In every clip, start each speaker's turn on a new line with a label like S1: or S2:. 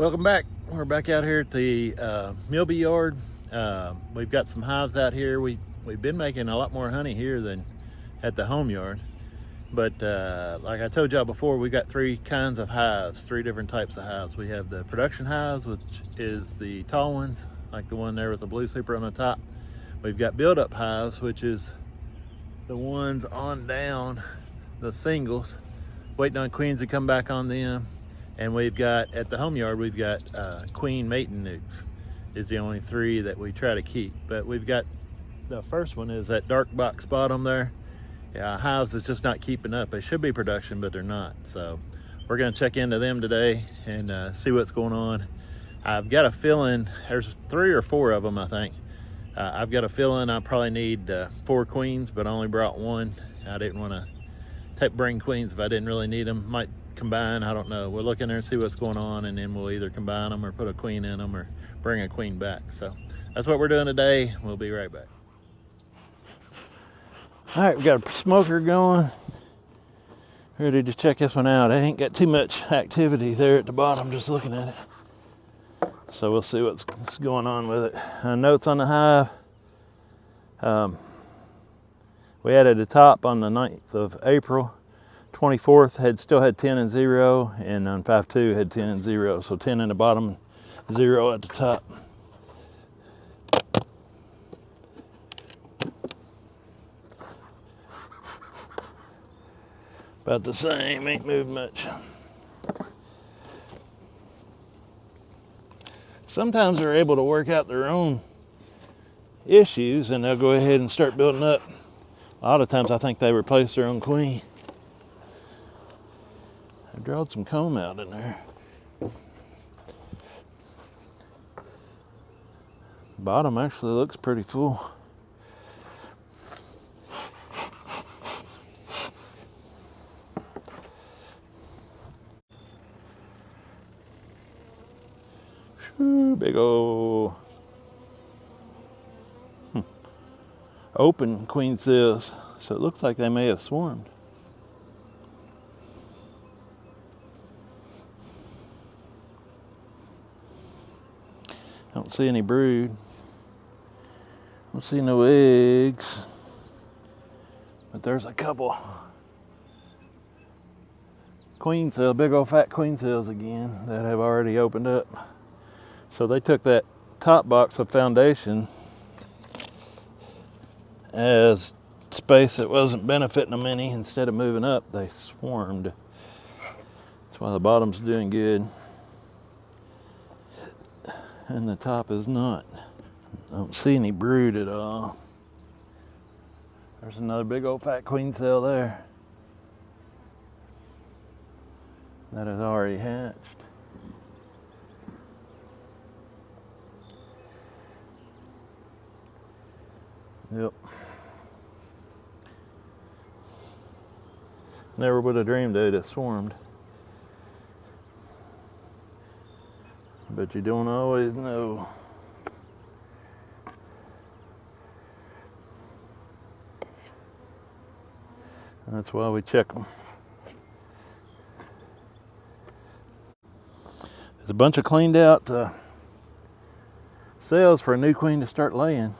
S1: Welcome back. We're back out here at the Milby yard. We've got some hives out here. We've been making a lot more honey here than at the home yard. But like I told y'all before, we got three kinds of hives, three different types of hives. We have the production hives, which is the tall ones, like the one there with the blue super on the top. We've got build-up hives, which is the ones on down, the singles, waiting on queens to come back on them. And we've got, at the home yard, we've got queen mating nukes is the only three that we try to keep. But we've got, the first one is that dark box bottom there. Hives is just not keeping up. They should be production, but they're not. So we're gonna check into them today and see what's going on. I've got a feeling, there's 3 or 4 of them, I think. I've got a feeling I probably need 4 queens, but I only brought 1. I didn't wanna bring queens if I didn't really need them. Might combine, I don't know. We'll look in there and see what's going on, and then we'll either combine them or put a queen in them or bring a queen back. So that's what we're doing today. We'll be right back. All right, we got a smoker going. Ready to check this one out. I ain't got too much activity there at the bottom, just looking at it. So we'll see what's going on with it. Notes on the hive. We added the top on the 9th of April. 24th still had 10 and 0, and on 5/2 had 10 and 0. So 10 in the bottom, 0 at the top. About the same, ain't moved much. Sometimes they're able to work out their own issues and they'll go ahead and start building up. A lot of times I think they replace their own queen. I drawed some comb out in there. Bottom actually looks pretty full. Big old open queen cells, so it looks like they may have swarmed. I don't see any brood. I don't see no eggs, but there's a couple queen cells, big old fat queen cells again that have already opened up. So they took that top box of foundation as space that wasn't benefiting them any. Instead of moving up, they swarmed. That's why the bottom's doing good and the top is not. I don't see any brood at all. There's another big old fat queen cell there that has already hatched. Yep. Never would have dreamed they'd have swarmed. But you don't always know. And that's why we check them. There's a bunch of cleaned out cells for a new queen to start laying.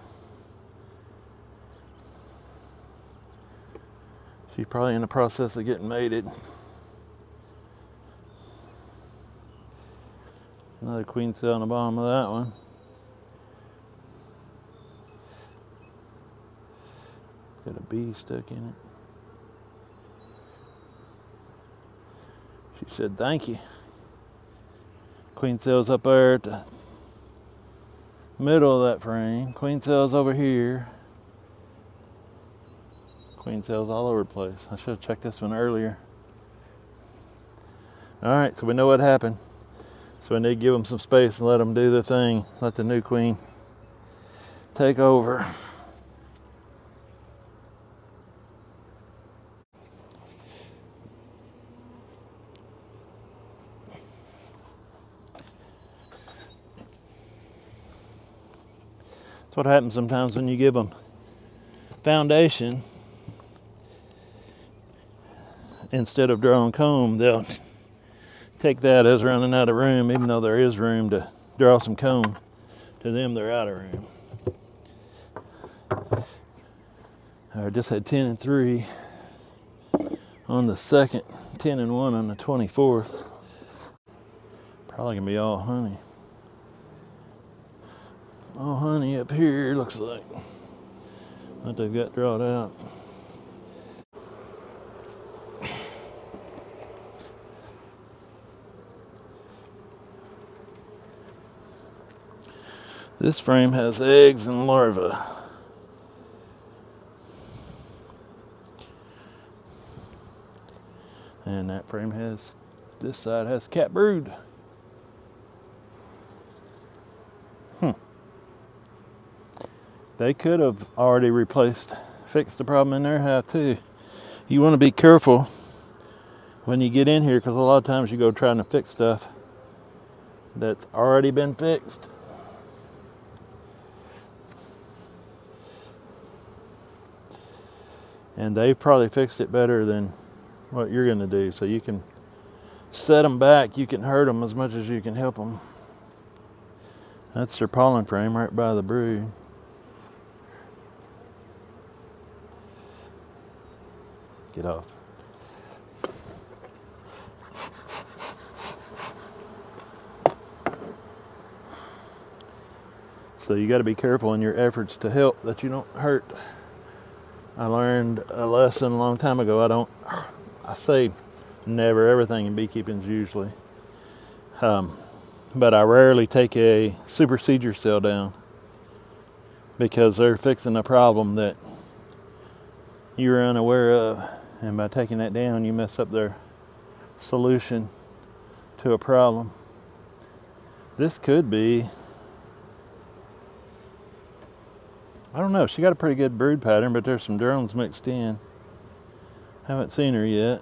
S1: She's probably in the process of getting mated. Another queen cell on the bottom of that one. Got a bee stuck in it. She said, "Thank you." Queen cells up there at the middle of that frame. Queen cells over here. Queen cells all over the place. I should have checked this one earlier. All right, so we know what happened. So we need to give them some space and let them do their thing. Let the new queen take over. That's what happens sometimes when you give them foundation. Instead of drawing comb, they'll take that as running out of room, even though there is room to draw some comb. To them, they're out of room. I just had 10 and 3 on the 2nd, 10 and 1 on the 24th. Probably gonna be all honey. All honey up here, looks like. What they've got drawn out. This frame has eggs and larvae. And that frame has, this side has cat brood. They could have already fixed the problem in their hive too. You want to be careful when you get in here, because a lot of times you go trying to fix stuff that's already been fixed. And they've probably fixed it better than what you're going to do. So you can set them back, you can hurt them as much as you can help them. That's their pollen frame right by the brood. Get off. So you got to be careful in your efforts to help that you don't hurt. I learned a lesson a long time ago. I say never, everything in beekeeping is usually. But I rarely take a supersedure cell down because they're fixing a problem that you were unaware of. And by taking that down, you mess up their solution to a problem. This could be, I don't know, she got a pretty good brood pattern, but there's some drones mixed in. Haven't seen her yet.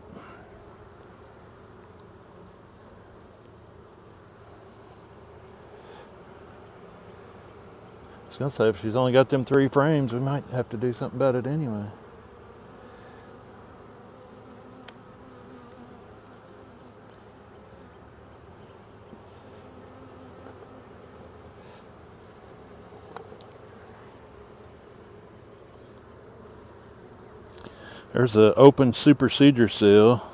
S1: I was gonna say, if she's only got them 3 frames, we might have to do something about it anyway. There's an open supersedure cell.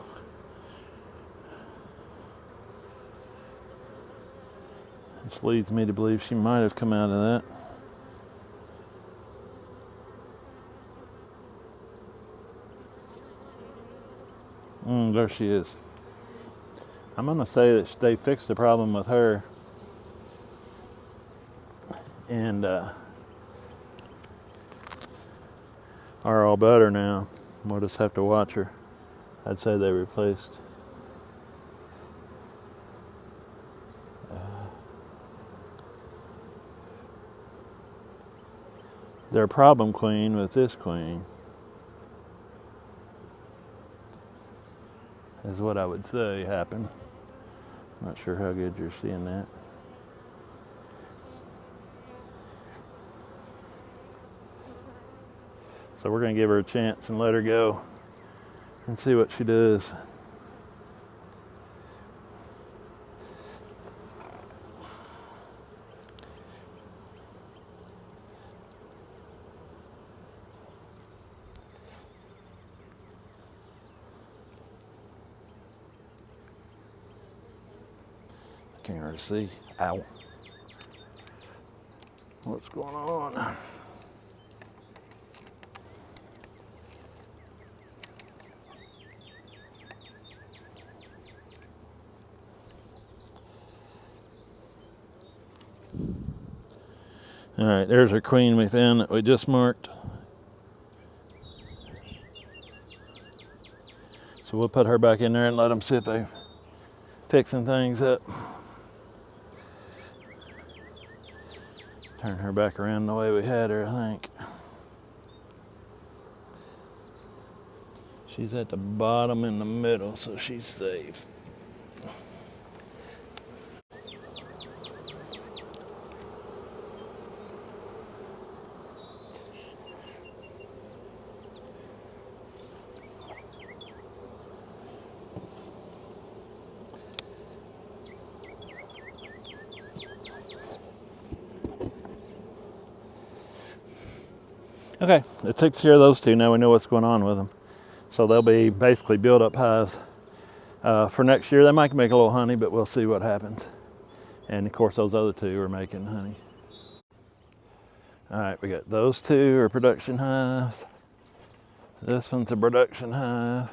S1: This leads me to believe she might have come out of that. There she is. I'm going to say that they fixed the problem with her. And are all better now. We'll just have to watch her. I'd say they replaced. Their problem queen with this queen is what I would say happened. Not sure how good you're seeing that. So we're going to give her a chance and let her go and see what she does. I can't really see. Ow. What's going on? All right, there's our queen we found that we just marked. So we'll put her back in there and let them see if they're fixing things up. Turn her back around the way we had her, I think. She's at the bottom in the middle, so she's safe. Okay, it takes care of those two. Now we know what's going on with them. So they'll be basically build-up hives for next year. They might make a little honey, but we'll see what happens. And of course, those other two are making honey. All right, we got those two are production hives. This one's a production hive.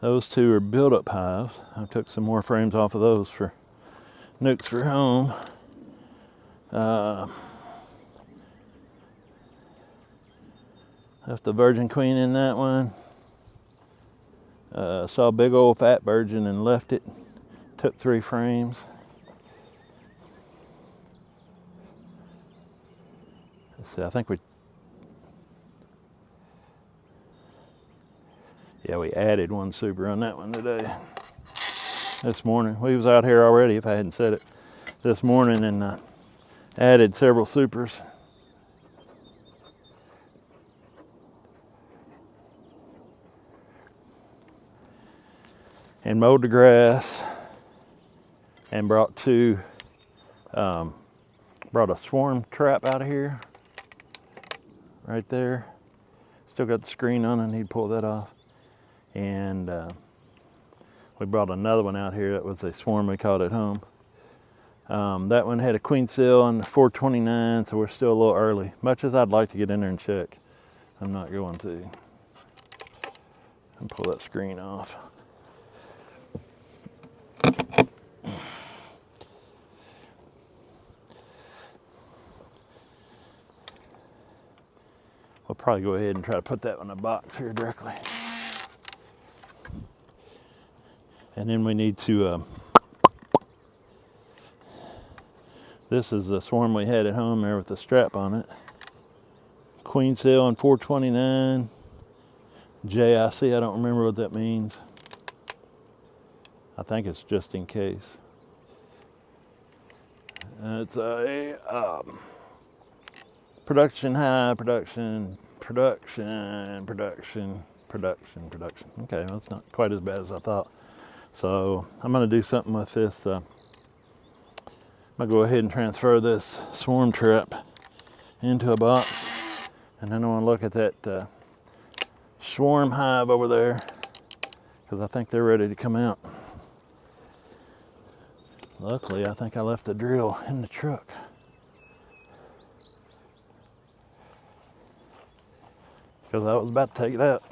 S1: Those two are build-up hives. I took some more frames off of those for nukes for home. Left the virgin queen in that one. Saw a big old fat virgin and left it. Took 3 frames. Let's see, I think we added 1 super on that one today. This morning. We was out here already, if I hadn't said it, this morning, and added several supers. And mowed the grass and brought brought a swarm trap out of here, right there. Still got the screen on, I need to pull that off. And we brought another one out here that was a swarm we caught at home. That one had a queen cell on the 429, so we're still a little early. Much as I'd like to get in there and check, I'm not going to. And pull that screen off. We'll probably go ahead and try to put that one in a box here directly. And then we need to, this is the swarm we had at home there with the strap on it. Queen cell on 429. JIC, I don't remember what that means. I think it's just in case. It's a production high, production. Okay, well, it's not quite as bad as I thought. So I'm gonna do something with this. I'm gonna go ahead and transfer this swarm trap into a box. And then I wanna look at that swarm hive over there, because I think they're ready to come out. Luckily, I think I left the drill in the truck. Because I was about to take it out.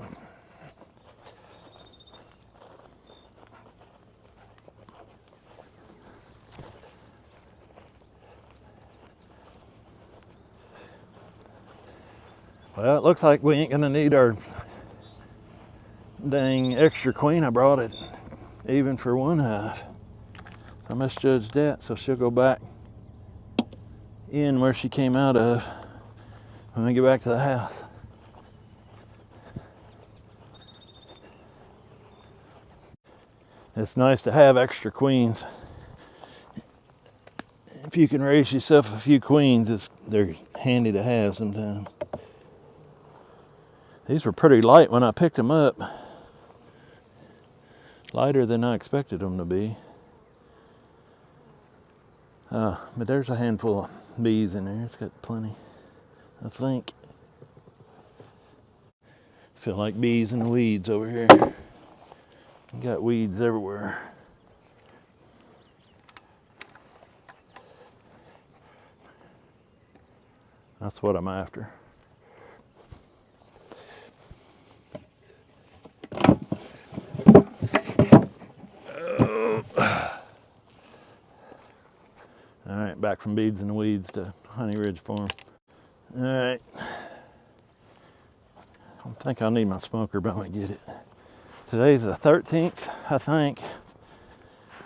S1: Well, it looks like we ain't gonna need our dang extra queen. I brought it even for 1 hive. I misjudged that, so she'll go back in where she came out of when we get back to the house. It's nice to have extra queens. If you can raise yourself a few queens, they're handy to have sometimes. These were pretty light when I picked them up. Lighter than I expected them to be. But there's a handful of bees in there. It's got plenty, I think. Feel like bees in the weeds over here. Got weeds everywhere. That's what I'm after. All right, back from beads in the weeds to Honey Ridge Farm. All right. I think I'll need my smoker, but I'm gonna get it. Today's the 13th, I think,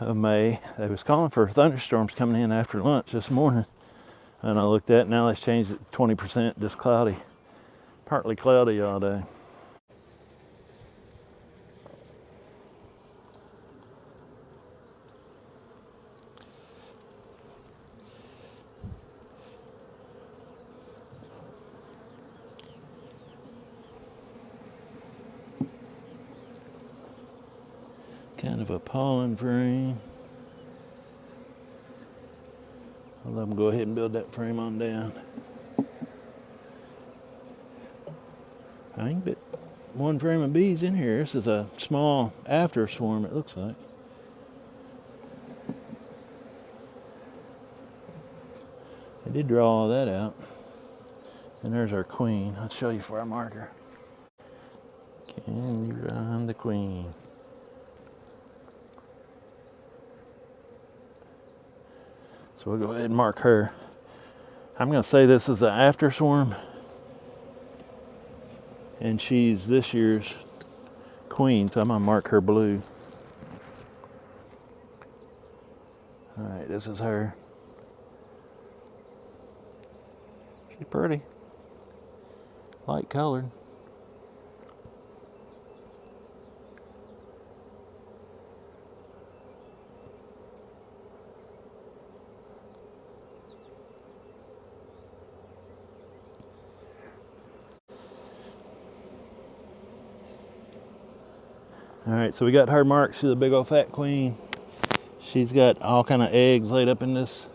S1: of May. They was calling for thunderstorms coming in after lunch this morning. And I looked at it, now they've changed it to 20%, just cloudy. Partly cloudy all day. Kind of a pollen frame. I'll let them go ahead and build that frame on down. I can fit one frame of bees in here. This is a small after swarm, it looks like. I did draw all that out. And there's our queen. I'll show you for our marker. Can you run the queen? So we'll go ahead and mark her. I'm going to say this is an after swarm. And she's this year's queen, so I'm going to mark her blue. All right, this is her. She's pretty. Light colored. All right, so we got her marked. She's a big old fat queen. She's got all kind of eggs laid up in this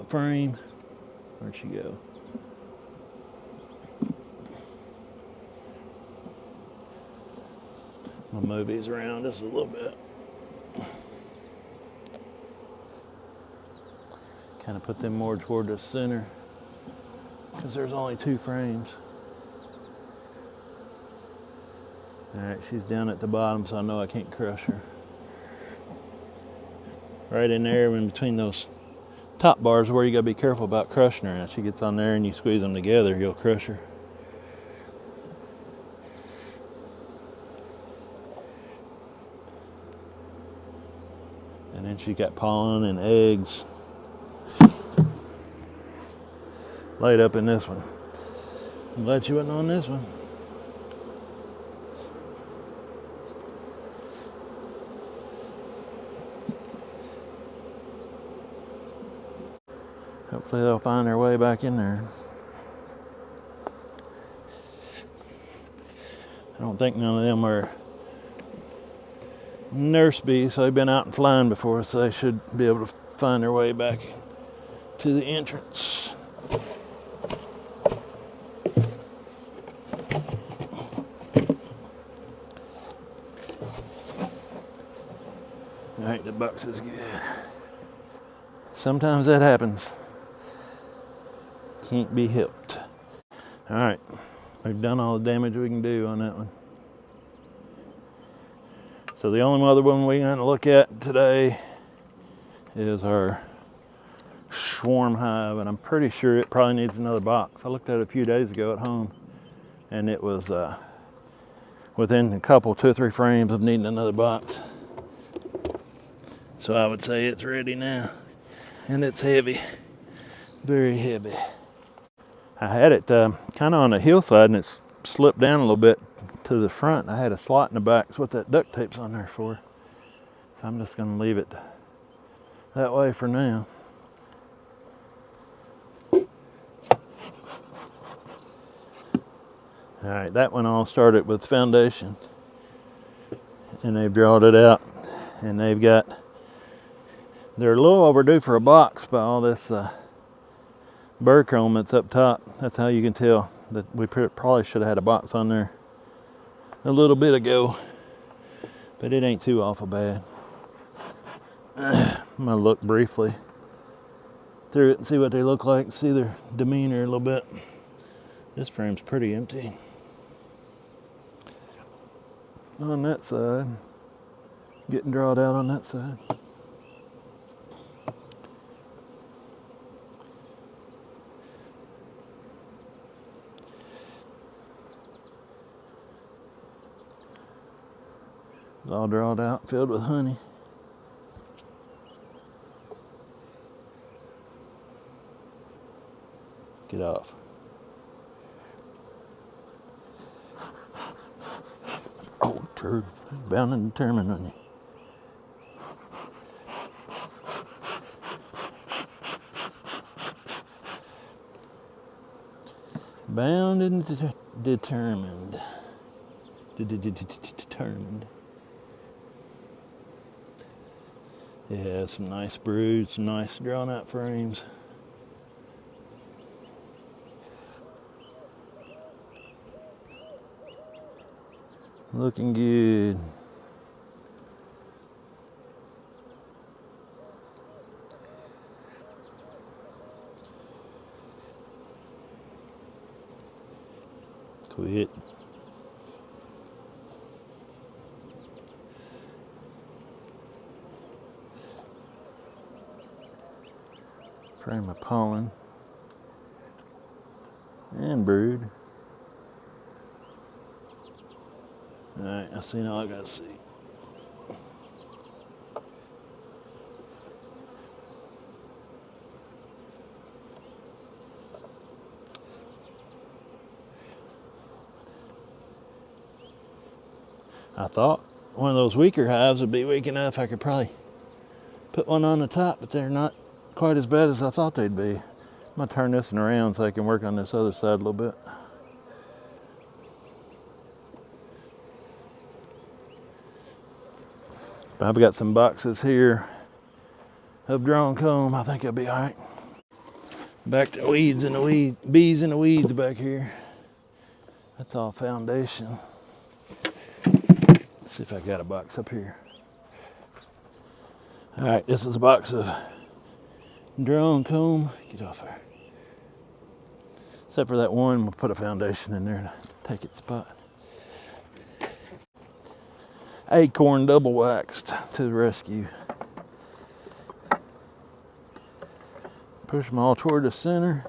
S1: frame. Where'd she go? I'll move these around just a little bit. Kind of put them more toward the center because there's only 2 frames. All right, she's down at the bottom, so I know I can't crush her. Right in there, in between those top bars, where you gotta be careful about crushing her. As she gets on there and you squeeze them together, you'll crush her. And then she got pollen and eggs laid up in this one. I'm glad she wasn't on this one. Hopefully they'll find their way back in there. I don't think none of them are nurse bees, so they've been out and flying before, so they should be able to find their way back to the entrance. All right, the box is good. Sometimes that happens. Can't be helped. All right, we've done all the damage we can do on that one. So the only other one we're going to look at today is our swarm hive, and I'm pretty sure it probably needs another box. I looked at it a few days ago at home, and it was within a couple, 2 or 3 frames of needing another box. So I would say it's ready now, and it's heavy, very heavy. I had it kind of on the hillside, and it's slipped down a little bit to the front. I had a slot in the back. That's what that duct tape's on there for. So I'm just going to leave it that way for now. All right, that one all started with foundation, and they've drawed it out, and they're a little overdue for a box by all this bird chrome that's up top. That's how you can tell that we probably should have had a box on there a little bit ago, but it ain't too awful bad. I'm gonna look briefly through it and see what they look like, see their demeanor a little bit. This frame's pretty empty. On that side, getting drawn out on that side. It's all drawn out, filled with honey. Get off. Oh, turd. Bound and determined on you. Bound and determined. Determined. Yeah, some nice broods, some nice drawn out frames. Looking good. Quit. Frame of pollen and brood. All right, I see all I gotta see. I thought one of those weaker hives would be weak enough I could probably put one on the top, but they're not quite as bad as I thought they'd be. I'm gonna turn this one around so I can work on this other side a little bit. But I've got some boxes here of drawn comb. I think I'll be all right. Back to weeds and the weeds, bees in the weeds back here. That's all foundation. Let's see if I got a box up here. All right, this is a box of drawn comb. Get off there. Except for that one, we'll put a foundation in there to take its spot. Acorn double waxed to the rescue. Push them all toward the center.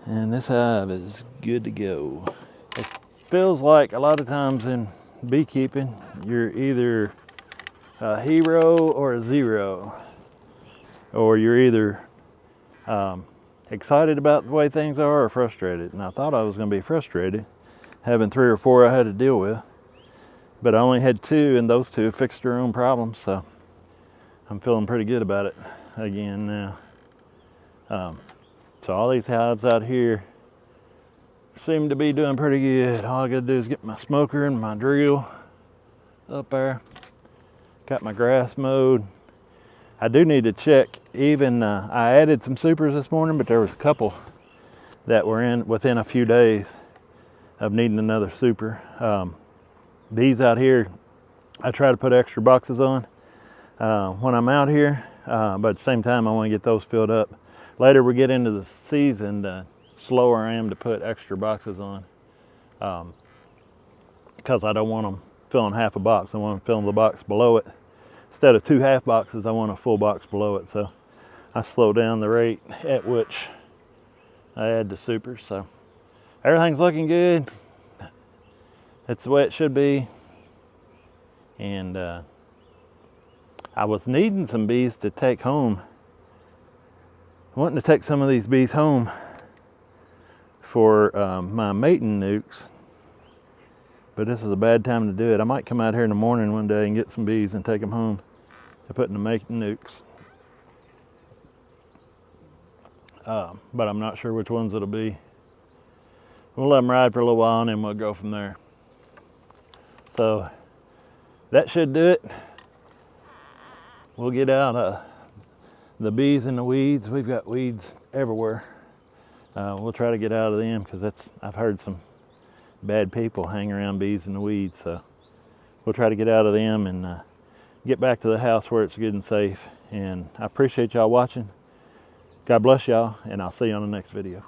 S1: And this hive is good to go. It feels like a lot of times in beekeeping, you're either a hero or a zero. Or you're either excited about the way things are or frustrated. And I thought I was going to be frustrated, having 3 or 4 I had to deal with. But I only had 2, and those 2 fixed their own problems. So I'm feeling pretty good about it again now. So all these hives out here seem to be doing pretty good. All I gotta do is get my smoker and my drill up there. Got my grass mowed. I do need to check. Even I added some supers this morning, but there was a couple that were within a few days of needing another super. These out here, I try to put extra boxes on when I'm out here, but at the same time I want to get those filled up. Later we get into the season, the slower I am to put extra boxes on, because I don't want them filling half a box. I want them filling the box below it. Instead of 2 half boxes, I want a full box below it. So I slow down the rate at which I add the supers. So everything's looking good. That's the way it should be. And I was needing some bees to take home. Wanting to take some of these bees home for my mating nukes. But this is a bad time to do it. I might come out here in the morning one day and get some bees and take them home to put in the mating nukes. But I'm not sure which ones it'll be. We'll let them ride for a little while and then we'll go from there. So that should do it. We'll get out the bees in the weeds. We've got weeds everywhere. We'll try to get out of them because I've heard some bad people hang around bees in the weeds. So we'll try to get out of them and get back to the house where it's good and safe. And I appreciate y'all watching. God bless y'all, and I'll see you on the next video.